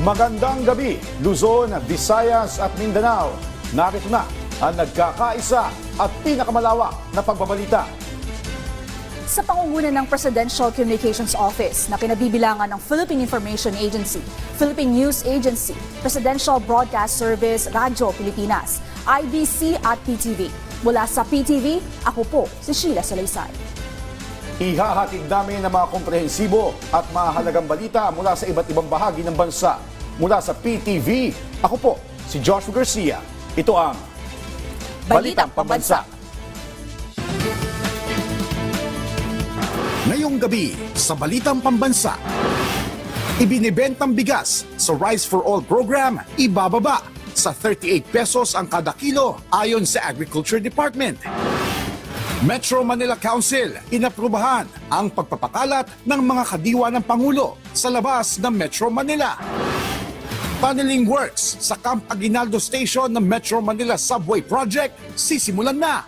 Magandang gabi, Luzon, Visayas at Mindanao. Narito na ang nagkakaisa at pinakamalawak na pagbabalita. Sa pangunguna ng Presidential Communications Office na kinabibilangan ng Philippine Information Agency, Philippine News Agency, Presidential Broadcast Service, Radyo Pilipinas, IBC at PTV. Mula sa PTV, ako po si Sheila Salaysay. Ihahatid namin ang mga komprehensibo at mahalagang balita mula sa iba't ibang bahagi ng bansa. Mula sa PTV, ako po si Joshua Garcia. Ito ang Balitang Pambansa. Ngayong gabi sa Balitang Pambansa, ibinibentang bigas sa Rice for All program, ibababa sa 38 pesos ang kada kilo ayon sa Agriculture Department. Metro Manila Council inaprubahan ang pagpapakalat ng mga kadiwa ng Pangulo sa labas ng Metro Manila. Tunneling works sa Camp Aguinaldo Station ng Metro Manila Subway Project sisimulan na.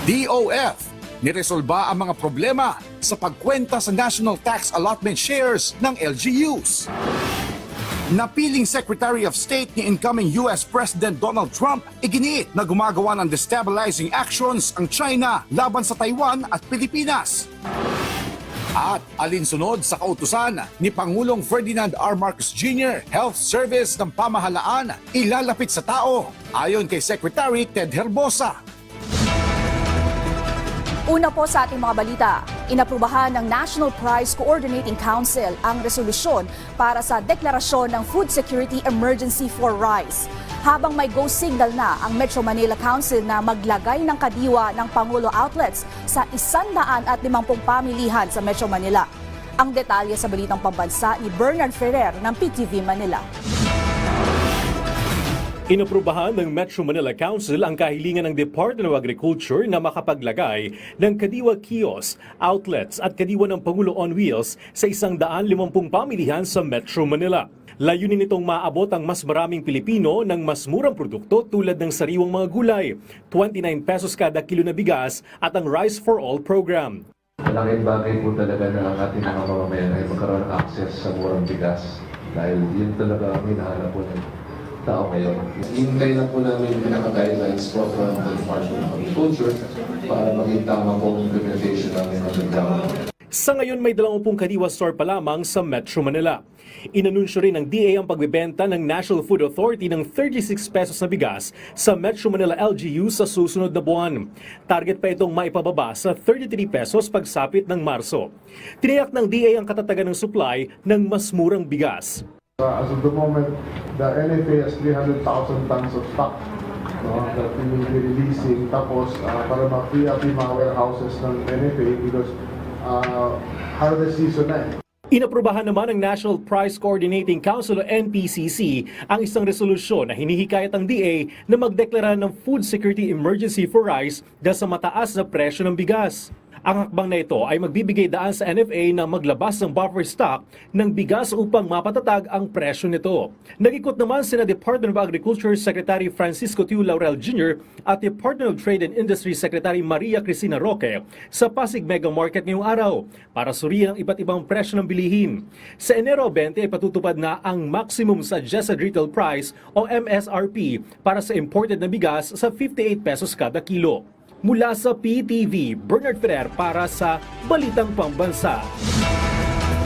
DOF niresolba ang mga problema sa pagkwenta sa National Tax Allotment Shares ng LGUs. Napiling Secretary of State ni incoming US President Donald Trump iginiit na gumagawa ng destabilizing actions ang China laban sa Taiwan at Pilipinas. At alinsunod sa kautusan ni Pangulong Ferdinand R. Marcos Jr., Health Service ng Pamahalaan ilalapit sa tao ayon kay Secretary Ted Herbosa. Una po sa ating mga balita, inaprubahan ng National Price Coordinating Council ang resolusyon para sa deklarasyon ng Food Security Emergency for Rice. Habang may go signal na ang Metro Manila Council na maglagay ng kadiwa ng Pangulo outlets sa 150 pamilihan sa Metro Manila. Ang detalye sa Balitang Pambansa ni Bernard Ferrer ng PTV Manila. Inaprubahan ng Metro Manila Council ang kahilingan ng Department of Agriculture na makapaglagay ng kadiwa kiosk, outlets at kadiwa ng Pangulo on Wheels sa 150 pamilihan sa Metro Manila. Layunin nitong maabot ang mas maraming Pilipino ng mas murang produkto tulad ng sariwang mga gulay, 29 pesos kada kilo na bigas at ang Rice for All program. Malaking bagay po talaga na ang ating mga mamamayan ay magkaroon ng access sa murang bigas dahil yun talaga ang hinahanap po ng tao ngayon. Hintay na po namin yung pinaka-guidelines po from the Department of Agriculture para maging tama pong implementation ng pagkakama. Sa ngayon may 20 kadiwa store pa lamang sa Metro Manila. Inanunsyo rin ng DA ang pagbebenta ng National Food Authority ng 36 pesos na bigas sa Metro Manila LGU sa susunod na buwan. Target pa itong maipababa sa 33 pesos pagsapit ng Marso. Tiniyak ng DA ang katatagan ng supply ng mas murang bigas. As of the moment, the NFA has 300,000 tons of stock that we will be releasing. Tapos, para ma-free up yung mga warehouses ng NFA because harvest season na Inaprubahan naman ng National Price Coordinating Council o NPCC ang isang resolusyon na hinihikayat ang DA na magdeklara ng Food Security Emergency for Rice dahil sa mataas na presyo ng bigas. Ang hakbang na ito ay magbibigay daan sa NFA na maglabas ng buffer stock ng bigas upang mapatatag ang presyo nito. Nag-ikot naman sina Department of Agriculture Secretary Francisco Tiu Laurel Jr. at Department of Trade and Industry Secretary Maria Cristina Roque sa Pasig Mega Market ngayong araw para suriin ang iba't ibang presyo ng bilihin. Sa Enero 20 ay patutupad na ang Maximum Suggested Retail Price o MSRP para sa imported na bigas sa 58 pesos kada kilo. Mula sa PTV, Bernard Ferrer para sa Balitang Pambansa.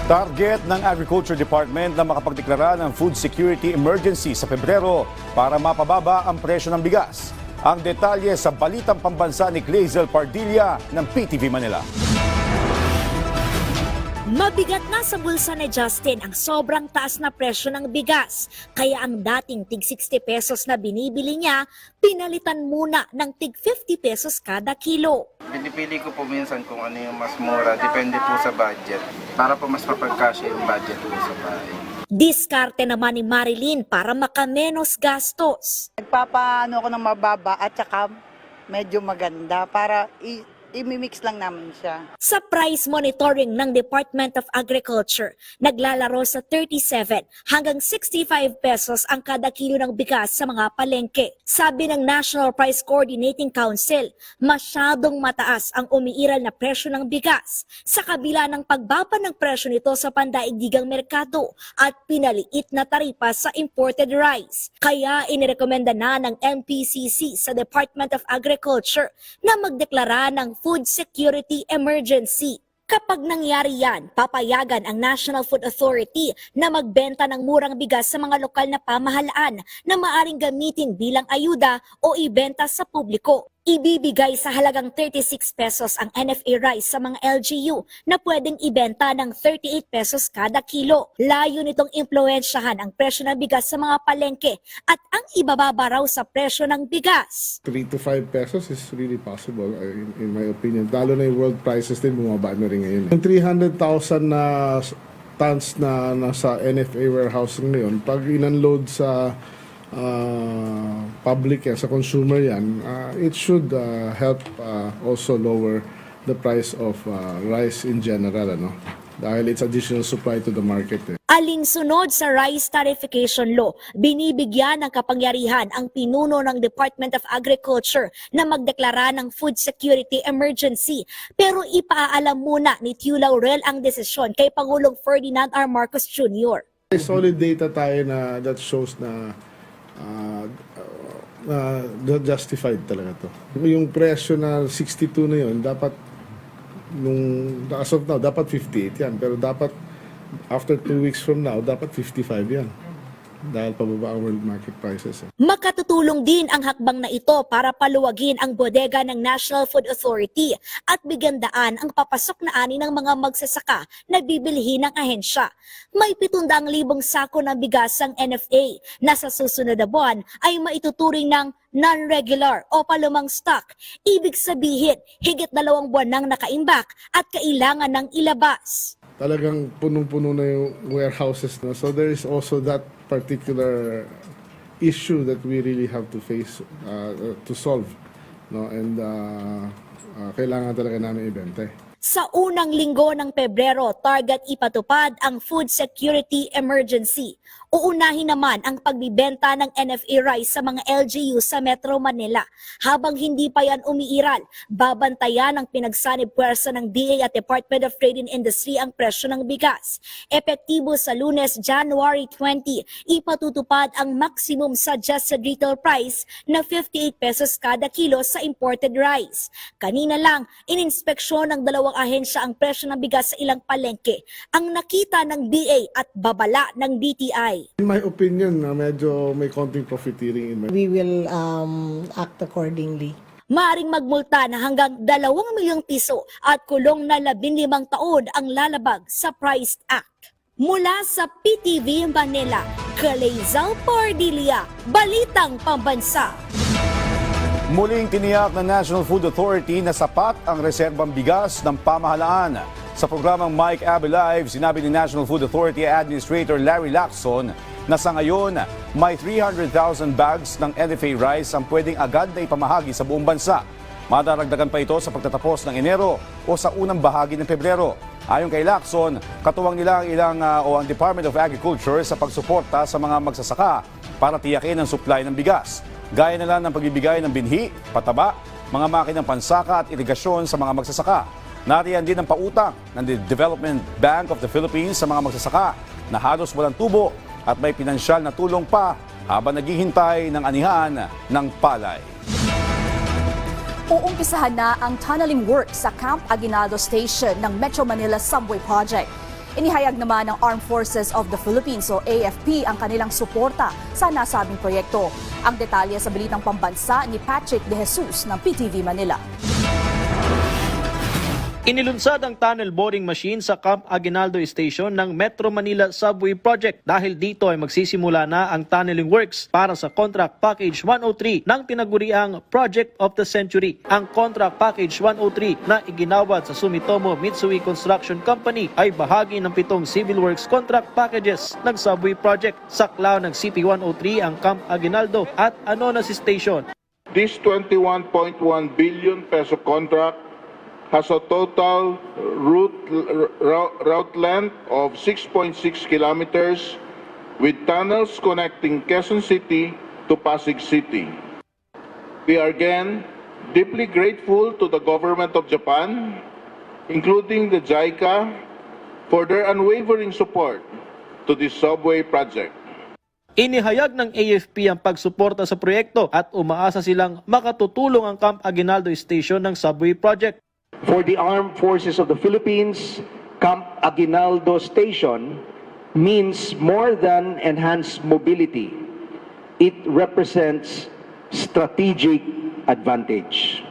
Target ng Agriculture Department na makapagdeklara ng Food Security Emergency sa Pebrero para mapababa ang presyo ng bigas. Ang detalye sa Balitang Pambansa ni Clazel Pardilla ng PTV Manila. Mabigat na sa bulsa ni Justin ang sobrang taas na presyo ng bigas. Kaya ang dating tig 60 pesos na binibili niya, pinalitan muna ng tig 50 pesos kada kilo. Pinipili ko po minsan kung ano yung mas mura, depende po sa budget. Para po mas mapagkasya yung budget po sa bahay. Diskarte naman ni Marilyn para makamenos gastos. Nagpapaano ko ng mababa at saka medyo maganda para imimix lang namin siya. Sa price monitoring ng Department of Agriculture, naglalaro sa 37 hanggang 65 pesos ang kada kilo ng bigas sa mga palengke. Sabi ng National Price Coordinating Council, masyadong mataas ang umiiral na presyo ng bigas sa kabila ng pagbaba ng presyo nito sa pandaigdigang merkado at pinaliit na taripa sa imported rice. Kaya inirekomenda na ng NPCC sa Department of Agriculture na magdeklara ng food security emergency. Kapag nangyari yan, papayagan ang National Food Authority na magbenta ng murang bigas sa mga lokal na pamahalaan na maaring gamitin bilang ayuda o ibenta sa publiko. Ibibigay sa halagang 36 pesos ang NFA rice sa mga LGU na pwedeng ibenta ng 38 pesos kada kilo. Layo nitong impluwensyahan ang presyo ng bigas sa mga palengke at ang ibababa raw sa presyo ng bigas. 3 to 5 pesos is really possible in my opinion. Lalo na yung world prices din bumaba na rin ngayon. Yung 300,000 na tons na nasa NFA warehousing na yun, pag in-unload sa public yan, sa consumer yan, it should help also lower the price of rice in general, ano? Dahil it's additional supply to the market. Alinsunod sa Rice Tarification Law, binibigyan ng kapangyarihan ang pinuno ng Department of Agriculture na magdeklara ng food security emergency. Pero ipaalam muna ni Tiu Laurel ang desisyon kay Pangulong Ferdinand R. Marcos Jr. May solid data tayo na that shows na justified talaga to. Yung presyo na 62 na yun, dapat as of now, dapat 58 yan. Pero dapat after 2 weeks from now, dapat 55 yan. Dahil pababa ang world market prices. Makatutulong din ang hakbang na ito para paluwagin ang bodega ng National Food Authority at bigyan daan ang papasok na ani ng mga magsasaka na bibilhin ng ahensya. May 700,000 sako ng bigas ang NFA na sa susunod na buwan ay maituturing ng non-regular o palumang stock. Ibig sabihin, higit 2 buwan nang nakaimbak at kailangan ng ilabas. Talagang punong-puno na yung warehouses na. So there is also that particular issue that we really have to face, to solve. No? And kailangan talaga namin ibenta. Sa unang linggo ng Pebrero, target ipatupad ang food security emergency. Uunahin naman ang pagbibenta ng NFA rice sa mga LGU sa Metro Manila. Habang hindi pa yan umiiral, babantayan ang pinagsanib puwersa ng DA at Department of Trade and Industry ang presyo ng bigas. Epektibo sa Lunes, January 20, ipatutupad ang maximum suggested retail price na 58 pesos kada kilo sa imported rice. Kanina lang, ininspeksyon ng 2 ahensya ang presyo ng bigas sa ilang palengke. Ang nakita ng DA at babala ng DTI. In my opinion, medyo may konting profiteering in my... We will act accordingly. Maaring magmulta na hanggang 2 milyong piso at kulong na 15 taon ang lalabag sa Price Act. Mula sa PTV Manila, Calezal Pardilia, Balitang Pambansa. Muling tiniyak ng National Food Authority na sapat ang reserbang bigas ng pamahalaan. Sa programang Mike Abby Live, sinabi ni National Food Authority Administrator Larry Lacson na sa ngayon may 300,000 bags ng NFA rice ang pwedeng agad na ipamahagi sa buong bansa. Madaragdagan pa ito sa pagtatapos ng Enero o sa unang bahagi ng Pebrero. Ayon kay Lacson, katuwang nila ang Department of Agriculture sa pagsuporta sa mga magsasaka para tiyakin ang supply ng bigas. Gaya na lang ng pagbibigay ng binhi, pataba, mga makinang pansaka at irigasyon sa mga magsasaka. Nariyan din ang pautang ng Development Bank of the Philippines sa mga magsasaka na halos walang tubo at may pinansyal na tulong pa habang naghihintay ng anihan ng palay. Uumpisahan na ang tunneling work sa Camp Aguinaldo Station ng Metro Manila Subway Project. Inihayag naman ng Armed Forces of the Philippines o AFP ang kanilang suporta sa nasabing proyekto. Ang detalye sa Balitang Pambansa ni Patrick De Jesus ng PTV Manila. Inilunsad ang tunnel boring machine sa Camp Aguinaldo Station ng Metro Manila Subway Project dahil dito ay magsisimula na ang tunneling works para sa Contract Package 103 ng tinaguriang Project of the Century. Ang Contract Package 103 na iginawad sa Sumitomo Mitsui Construction Company ay bahagi ng 7 civil works contract packages ng Subway Project. Saklaw ng CP103 ang Camp Aguinaldo at Anonas Station. This 21.1 billion peso contract has a total route length of 6.6 kilometers with tunnels connecting Quezon City to Pasig City. We are again deeply grateful to the government of Japan, including the JICA, for their unwavering support to this subway project. Inihayag ng AFP ang pagsuporta sa proyekto at umaasa silang makatutulong ang Camp Aguinaldo Station ng subway project. For the Armed Forces of the Philippines, Camp Aguinaldo Station means more than enhanced mobility. It represents strategic advantage.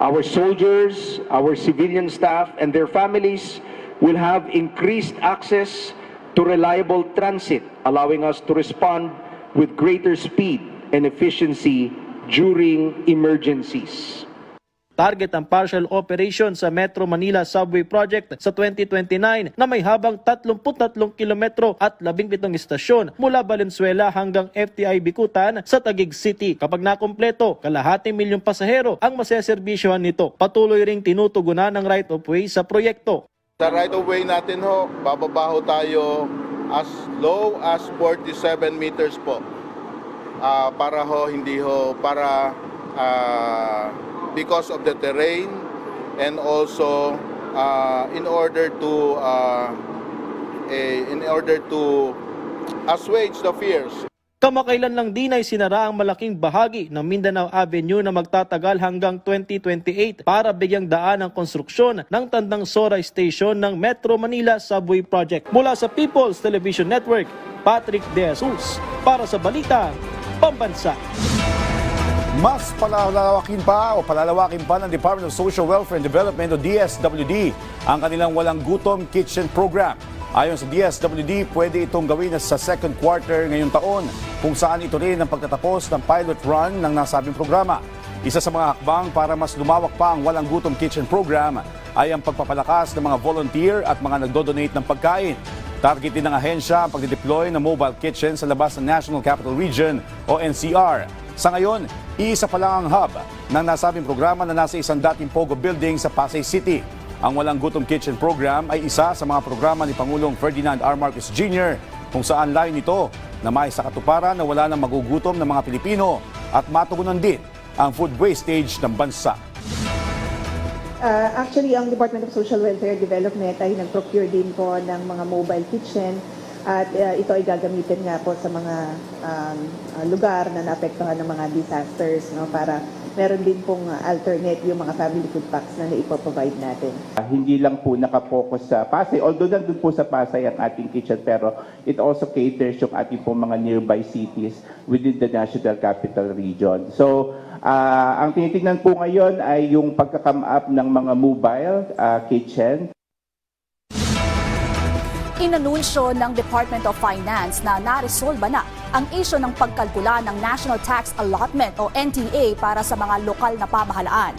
Our soldiers, our civilian staff, and their families will have increased access to reliable transit, allowing us to respond with greater speed and efficiency during emergencies. Target ang partial operation sa Metro Manila Subway Project sa 2029 na may habang 33 kilometro at 17 istasyon mula Valenzuela hanggang FTI Bicutan sa Taguig City. Kapag nakumpleto, 250,000 pasahero ang maseserbisyohan nito. Patuloy ring tinutugunan ng right-of-way sa proyekto. Sa right-of-way natin ho, bababa ho tayo as low as 47 meters po. Para ho, hindi ho, para because of the terrain and also in order to assuage the fears. Kamakailan lang din ay sinara ang malaking bahagi ng Mindanao Avenue na magtatagal hanggang 2028 para bigyang daan ang konstruksyon ng Tandang Sora Station ng Metro Manila Subway Project. Mula sa People's Television Network, Patrick De Jesus para sa Balita Pambansa. Mas palalawakin pa ng Department of Social Welfare and Development o DSWD ang kanilang walang gutom kitchen program. Ayon sa DSWD, pwede itong gawin na sa second quarter ngayong taon kung saan ito rin ang pagtatapos ng pilot run ng nasabing programa. Isa sa mga hakbang para mas lumawak pa ang walang gutom kitchen program ay ang pagpapalakas ng mga volunteer at mga nagdodonate ng pagkain. Target din ng ahensya ang pagdedeploy ng mobile kitchen sa labas ng National Capital Region o NCR. Sa ngayon, isa pa lang ang hub ng nasabing programa na nasa isang dating Pogo building sa Pasay City. Ang Walang Gutom Kitchen Program ay isa sa mga programa ni Pangulong Ferdinand R. Marcos Jr. kung saan layon nito na may sa katuparan na wala nang magugutom ng mga Pilipino at matugunan din ang food wastage ng bansa. Actually, ang Department of Social Welfare and Development ay nag-procure din po ng mga mobile kitchen at ito ay gagamitin nga po sa mga lugar na naapektuhan ng mga disasters, no, para meron din pong alternate yung mga family food packs na naipoprovide natin. Hindi lang po nakapokus sa Pasay, although nandun po sa Pasay ang ating kitchen, pero it also caters yung ating po mga nearby cities within the National Capital Region. So, ang tinitingnan po ngayon ay yung pagka-come up ng mga mobile kitchen. Inanunsyo ng Department of Finance na naresolba na ang isyu ng pagkalkula ng National Tax Allotment o NTA para sa mga lokal na pamahalaan.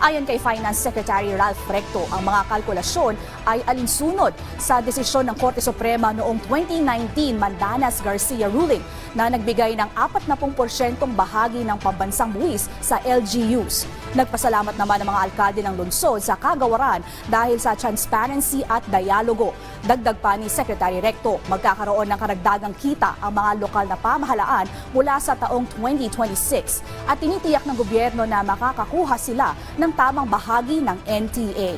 Ayon kay Finance Secretary Ralph Recto, ang mga kalkulasyon ay alinsunod sa desisyon ng Korte Suprema noong 2019 Mandanas Garcia ruling na nagbigay ng 40% bahagi ng pambansang buwis sa LGUs. Nagpasalamat naman ang mga alkalde ng lungsod sa kagawaran dahil sa transparency at dialogo. Dagdag pa ni Secretary Recto, magkakaroon ng karagdagang kita ang mga lokal na pamahalaan mula sa taong 2026 at tinitiyak ng gobyerno na makakakuha sila ng tamang bahagi ng NTA.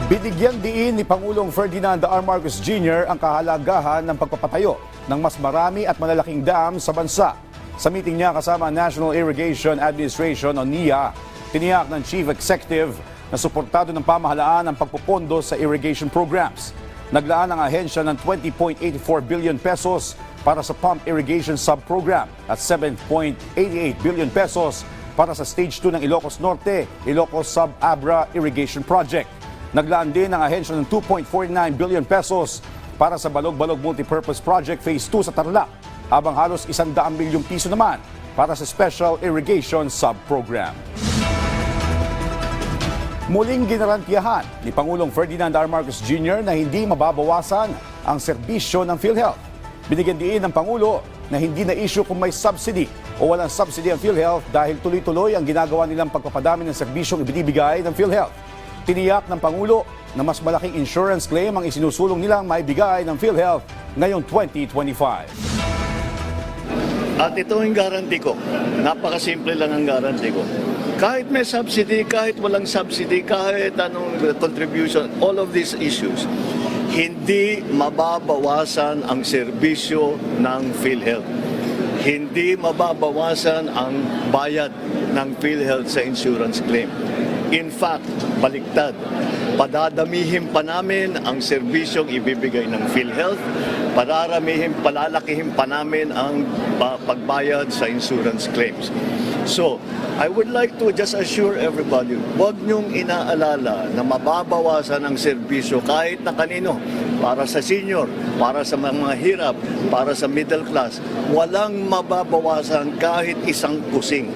Binigyang diin ni Pangulong Ferdinand R. Marcos Jr. ang kahalagahan ng pagpapatayo ng mas marami at malalaking dam sa bansa. Sa meeting niya kasama ang National Irrigation Administration o NIA, tiniyak ng Chief Executive na suportado ng pamahalaan ang pagpupondo sa irrigation programs. Naglaan ang ahensya ng 20.84 billion pesos para sa pump irrigation sub-program at 7.88 billion pesos para sa Stage 2 ng Ilocos Norte, Ilocos Sub-Abra Irrigation Project. Naglaan din ang ahensya ng 2.49 billion pesos para sa Balog-Balog Multipurpose Project Phase 2 sa Tarlac, habang halos 100 milyong piso naman para sa Special Irrigation Sub-Program. Muling ginarantiyahan ni Pangulong Ferdinand R. Marcos Jr. na hindi mababawasan ang serbisyo ng PhilHealth. Binigyan diin ng Pangulo na hindi na issue kung may subsidy o walang subsidy ang PhilHealth dahil tuloy-tuloy ang ginagawa nilang pagpapadami ng serbisyong ibinibigay ng PhilHealth. Tiniyak ng Pangulo na mas malaking insurance claim ang isinusulong nilang maibigay ng PhilHealth ngayong 2025. At ito ang garanti ko. Napakasimple lang ang garanti ko. Kahit may subsidy, kahit walang subsidy, kahit anong contribution, all of these issues, hindi mababawasan ang serbisyo ng PhilHealth. Hindi mababawasan ang bayad ng PhilHealth sa insurance claim. In fact, baliktad, padadamihin pa namin ang serbisyong ibibigay ng PhilHealth, palalakihin pa namin ang pagbayad sa insurance claims. So, I would like to just assure everybody, huwag niyong inaalala na mababawasan ang serbisyo kahit na kanino, para sa senior, para sa mga hirap, para sa middle class. Walang mababawasan kahit isang kusing.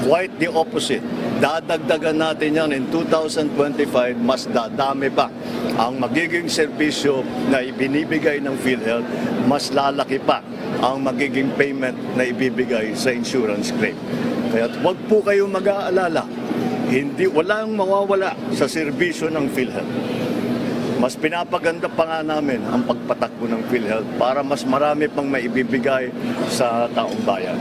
Quite the opposite. Dadagdagan natin yan in 2025, mas dadami pa ang magiging serbisyo na ibinibigay ng PhilHealth, mas lalaki pa ang magiging payment na ibibigay sa insurance claim. Kaya huwag po kayong mag-aalala, walang mawawala sa serbisyo ng PhilHealth. Mas pinapaganda pa nga namin ang pagpatakbo ng PhilHealth para mas marami pang maibibigay sa taong bayan.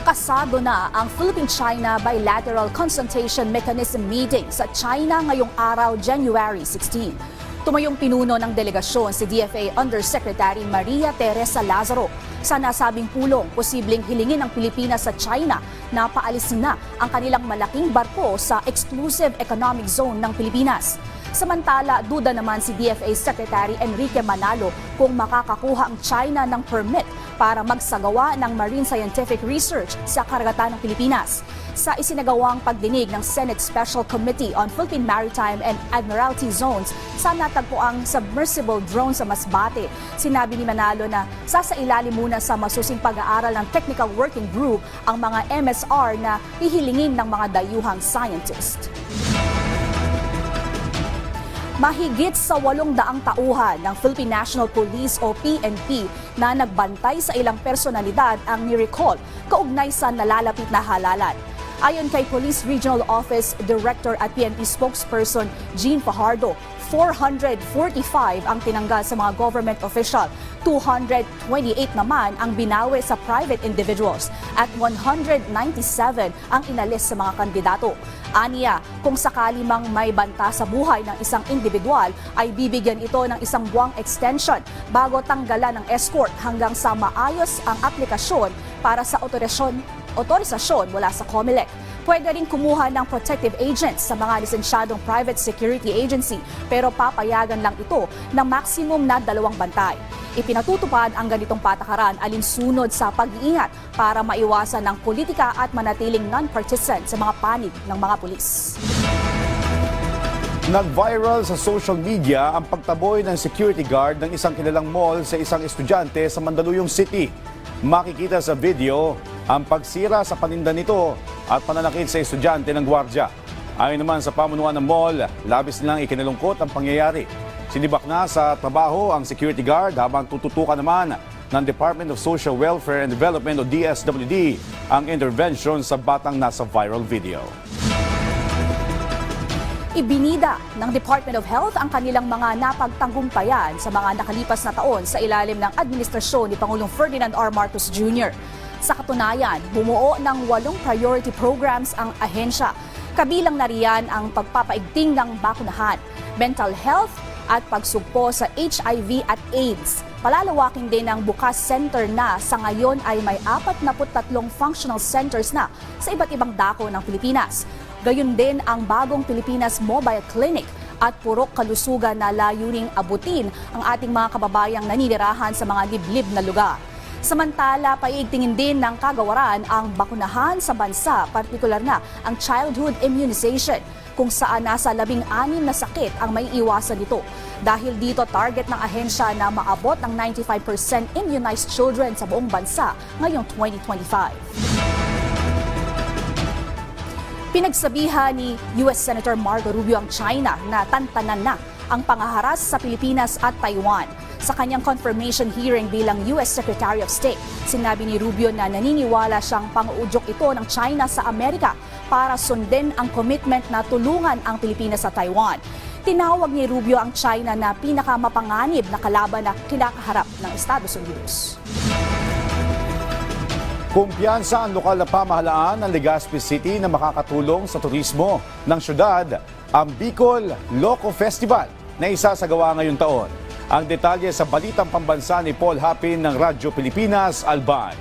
Kasado na ang Philippine-China Bilateral Consultation Mechanism meeting sa China ngayong araw, January 16. Tumayong pinuno ng delegasyon si DFA Undersecretary Maria Teresa Lazaro. Sa nasabing pulong, posibleng hilingin ng Pilipinas sa China na paalisin na ang kanilang malaking barko sa Exclusive Economic Zone ng Pilipinas. Samantala, duda naman si DFA Secretary Enrique Manalo kung makakakuha ang China ng permit para magsagawa ng marine scientific research sa karagatan ng Pilipinas. Sa isinagawang pagdinig ng Senate Special Committee on Philippine Maritime and Admiralty Zones sa natagpuang submersible drone sa Masbate, sinabi ni Manalo na sasailalim muna sa masusing pag-aaral ng Technical Working Group ang mga MSR na hihilingin ng mga dayuhang scientist. Mahigit sa 800 tauhan ng Philippine National Police o PNP na nagbantay sa ilang personalidad ang ni-recall kaugnay sa nalalapit na halalan. Ayon kay Police Regional Office Director at PNP spokesperson Jean Fajardo, 445 ang tinanggal sa mga government official, 228 naman ang binawi sa private individuals at 197 ang inalis sa mga kandidato. Aniya, kung sakali mang may banta sa buhay ng isang individual, ay bibigyan ito ng isang buwang extension bago tanggalan ng escort hanggang sa maayos ang aplikasyon para sa otorisasyon mula sa COMELEC. Pwede rin kumuha ng protective agents sa mga lisensyadong private security agency pero papayagan lang ito ng maximum na 2 bantay. Ipinatutupad ang ganitong patakaran alinsunod sa pag-iingat para maiwasan ng politika at manatiling non-partisan sa mga panig ng mga pulis. Nag-viral sa social media ang pagtaboy ng security guard ng isang kilalang mall sa isang estudyante sa Mandaluyong City. Makikita sa video ang pagsira sa paninda nito at pananakit sa estudyante ng gwardya. Ayon naman sa pamunuan ng mall, labis nilang ikinalungkot ang pangyayari. Sinibak na sa trabaho ang security guard habang tututukan naman ng Department of Social Welfare and Development o DSWD ang intervention sa batang nasa viral video. Ibinida ng Department of Health ang kanilang mga napagtagumpayan sa mga nakalipas na taon sa ilalim ng administrasyon ni Pangulong Ferdinand R. Marcos Jr. Sa katunayan, bumuo ng 8 priority programs ang ahensya. Kabilang na riyan ang pagpapaigting ng bakunahan, mental health at pagsugpo sa HIV at AIDS. Palalawakin din ang bukas center na sa ngayon ay may 43 functional centers na sa iba't ibang dako ng Pilipinas. Gayon din ang bagong Pilipinas Mobile Clinic at purok kalusugan na layuning abutin ang ating mga kababayang naninirahan sa mga liblib na lugar. Samantala, paiigtingin din ng kagawaran ang bakunahan sa bansa, partikular na ang childhood immunization, kung saan nasa 16 na sakit ang may iwasan nito. Dahil dito, target ng ahensya na maabot ng 95% immunized children sa buong bansa ngayong 2025. Pinagsabihan ni U.S. Senator Marco Rubio ang China na tantanan na ang pangaharas sa Pilipinas at Taiwan. Sa kanyang confirmation hearing bilang U.S. Secretary of State, sinabi ni Rubio na naniniwala siyang pang-uudyok ito ng China sa Amerika para sundin ang commitment na tulungan ang Pilipinas sa Taiwan. Tinawag ni Rubio ang China na pinakamapanganib na kalaban na kinakaharap ng Estados Unidos. Kumpiyansa ang lokal na pamahalaan ng Legazpi City na makakatulong sa turismo ng syudad, ang Bicol Loco Festival na isasagawa ngayong taon. Ang detalye sa Balitang Pambansa ni Paul Hapin ng Radyo Pilipinas, Alban.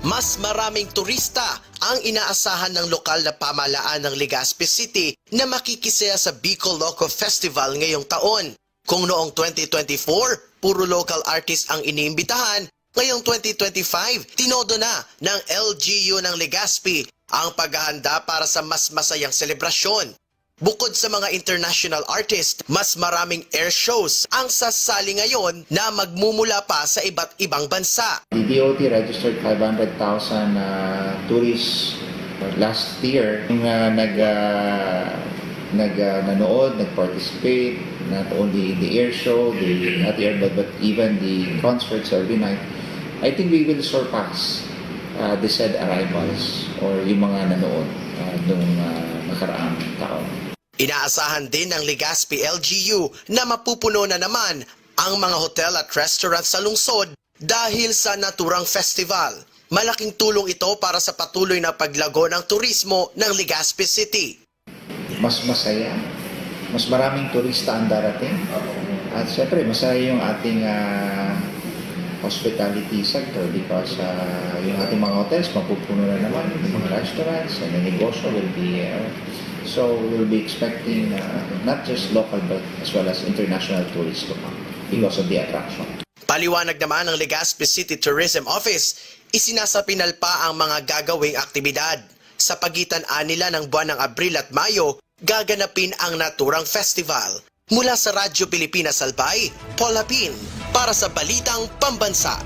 Mas maraming turista ang inaasahan ng lokal na pamahalaan ng Legazpi City na makikisaya sa Bicol Loco Festival ngayong taon. Kung noong 2024, puro local artists ang iniimbitahan, ngayong 2025, tinodo na ng LGU ng Legazpi ang paghahanda para sa mas masayang selebrasyon. Bukod sa mga international artist, mas maraming air shows ang sasali ngayon na magmumula pa sa iba't ibang bansa. The DOT registered 500,000 tourists last year. Yung nanood, nag-participate, not only in the air show, not the air, but even the concerts every night. I think we will surpass the said arrivals or yung mga nanood nung nakaraang taon. Inaasahan din ng Legazpi LGU na mapupuno na naman ang mga hotel at restaurant sa lungsod dahil sa naturang festival. Malaking tulong ito para sa patuloy na paglago ng turismo ng Legazpi City. Mas masaya, mas maraming turista ang darating. At syempre, masaya yung ating hospitality sector because yung ating mga hotels mapupuno na naman, yung mga restaurants and the negosyo will be so we'll be expecting not just local but as well as international tourists to come because of the attraction. Paliwanag naman ng Legazpi City Tourism Office, isinasapinal pa ang mga gagawing aktibidad. Sa pagitan nila ng buwan ng Abril at Mayo, gaganapin ang naturang festival. Mula sa Radyo Pilipinas Albay, Paul Hapin, para sa Balitang Pambansa.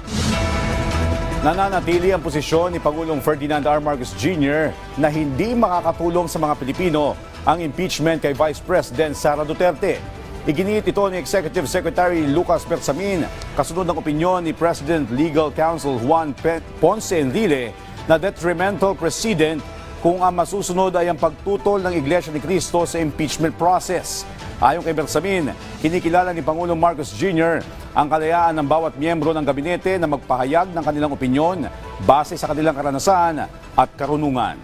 Nananatili ang posisyon ni Pangulong Ferdinand R. Marcos Jr. na hindi makakatulong sa mga Pilipino ang impeachment kay Vice President Sara Duterte. Iginiit ito ni Executive Secretary Lucas Bersamin kasunod ng opinyon ni President Legal Counsel Juan Ponce Enrile na detrimental precedent kung ang masusunod ay ang pagtutol ng Iglesia ni Cristo sa impeachment process. Ayon kay Bersamin, kinikilala ni Pangulong Marcos Jr. ang kalayaan ng bawat miyembro ng gabinete na magpahayag ng kanilang opinyon base sa kanilang karanasan at karunungan.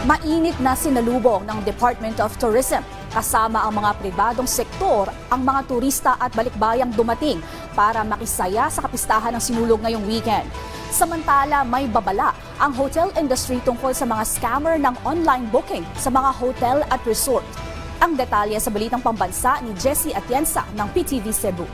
Mainit na sinalubong ng Department of Tourism kasama ang mga pribadong sektor ang mga turista at balikbayang dumating para makisaya sa kapistahan ng sinulog ngayong weekend. Samantala, may babala ang hotel industry tungkol sa mga scammer ng online booking sa mga hotel at resort. Ang detalye sa Balitang Pambansa ni Jessie Atienza ng PTV Cebu.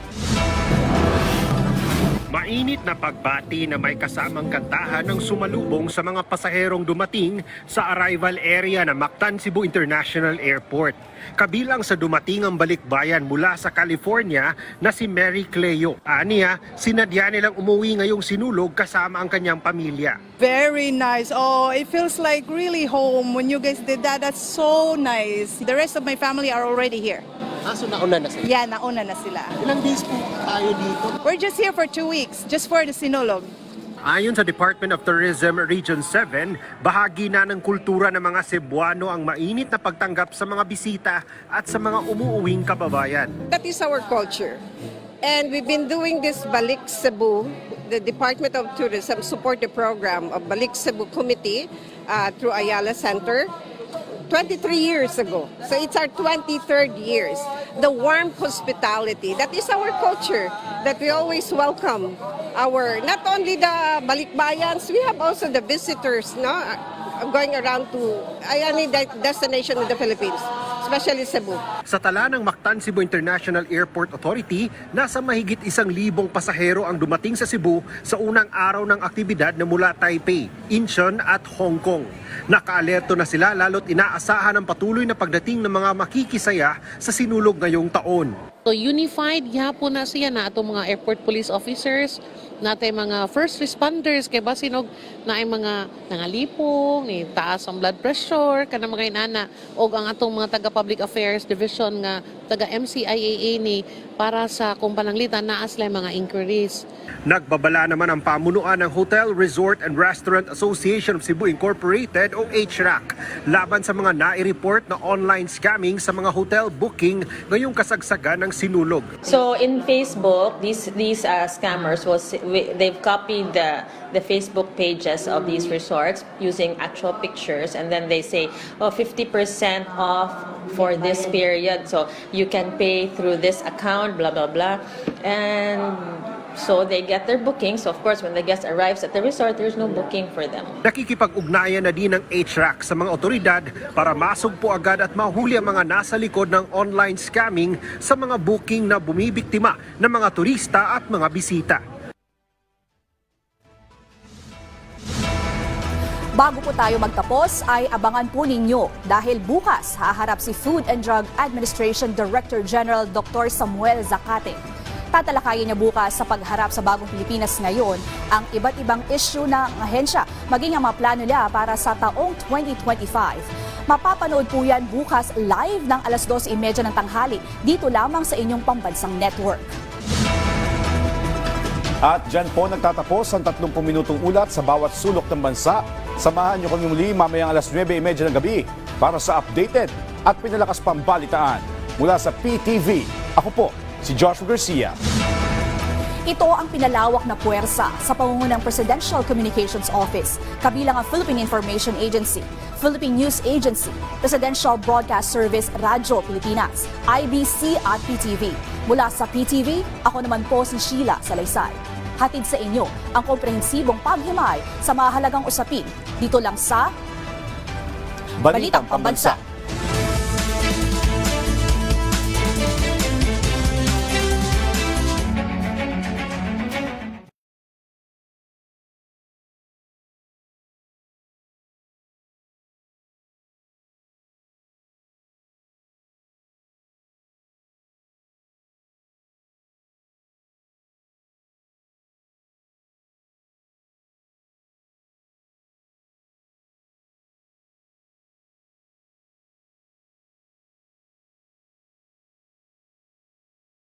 Mainit na pagbati na may kasamang kantahan ng sumalubong sa mga pasaherong dumating sa arrival area ng Mactan Cebu International Airport. Kabilang sa dumating ang balikbayan mula sa California na si Mary Cleo. Aniya, sinadya nilang umuwi ngayong sinulog kasama ang kanyang pamilya. Very nice. Oh, it feels like really home when you guys did that. That's so nice. The rest of my family are already here. So nauna na sila? Yeah, nauna na sila. Ilang days po tayo dito? We're just here for 2 weeks, just for the sinulog. Ayon sa Department of Tourism Region 7, bahagi na ng kultura ng mga Cebuano ang mainit na pagtanggap sa mga bisita at sa mga umuuwing kababayan. That is our culture. And we've been doing this Balik Cebu. The Department of Tourism support the program of Balik Cebu Committee through Ayala Center 23 years ago. So it's our 23rd years. The warm hospitality, that is our culture, that we always welcome our, not only the balikbayans, we have also the visitors, no, going around to any destination in the Philippines, especially Cebu. Sa tala ng Mactan Cebu International Airport Authority, nasa mahigit 1,000 pasahero ang dumating sa Cebu sa unang araw ng aktibidad na mula Taipei, Incheon at Hong Kong. Nakaalerto na sila lalo't inaasahan ang patuloy na pagdating ng mga makikisaya sa sinulog ngayong taon. So unified, gihapon na siya na atong mga airport police officers natay mga first responders kay basinog na ay mga nangalipong, ni taas ang blood pressure, kana mga inana, o ang atong mga taga Public Affairs Division nga taga MCIAA ni para sa kung pananglitan naa sila mga inquiries. Nagbabala naman ang pamunuan ng Hotel, Resort and Restaurant Association of Cebu Incorporated o HRAC laban sa mga nai-report na online scamming sa mga hotel booking ngayong kasagsagan ng sinulog. So in Facebook, these scammers they've copied the Facebook pages of these resorts using actual pictures, and then they say, 50% off for this period, so you can pay through this account, blah blah blah, and so they get their bookings. So of course, when the guest arrives at the resort, there's no booking for them. Nakikipag-ugnayan na din ng HRAC sa mga otoridad para masugpo agad at mahuli ang mga nasa likod ng online scamming sa mga booking na bumibiktima ng mga turista at mga bisita. Bago po tayo magtapos ay abangan po ninyo dahil bukas haharap si Food and Drug Administration Director General Dr. Samuel Zacate. Tatalakayin niya bukas sa pagharap sa Bagong Pilipinas ngayon ang iba't ibang issue ng ahensya, maging ang mga plano nila para sa taong 2025. Mapapanood po yan bukas live ng alas 12:30 ng tanghali dito lamang sa inyong pambansang network. At dyan po nagtatapos ang 30 minutong ulat sa bawat sulok ng bansa. Samahan niyo kami muli mamayang alas 9:30 ng gabi para sa updated at pinalakas pang balitaan. Mula sa PTV, ako po si Joshua Garcia. Ito ang pinalawak na puwersa sa pamumuno ng Presidential Communications Office, kabilang ang Philippine Information Agency, Philippine News Agency, Presidential Broadcast Service Radyo Pilipinas, IBC at PTV. Mula sa PTV, ako naman po si Sheila Salaysay. Hatid sa inyo ang komprehensibong paghimay sa mahalagang usapin dito lang sa Balitang Pambansa.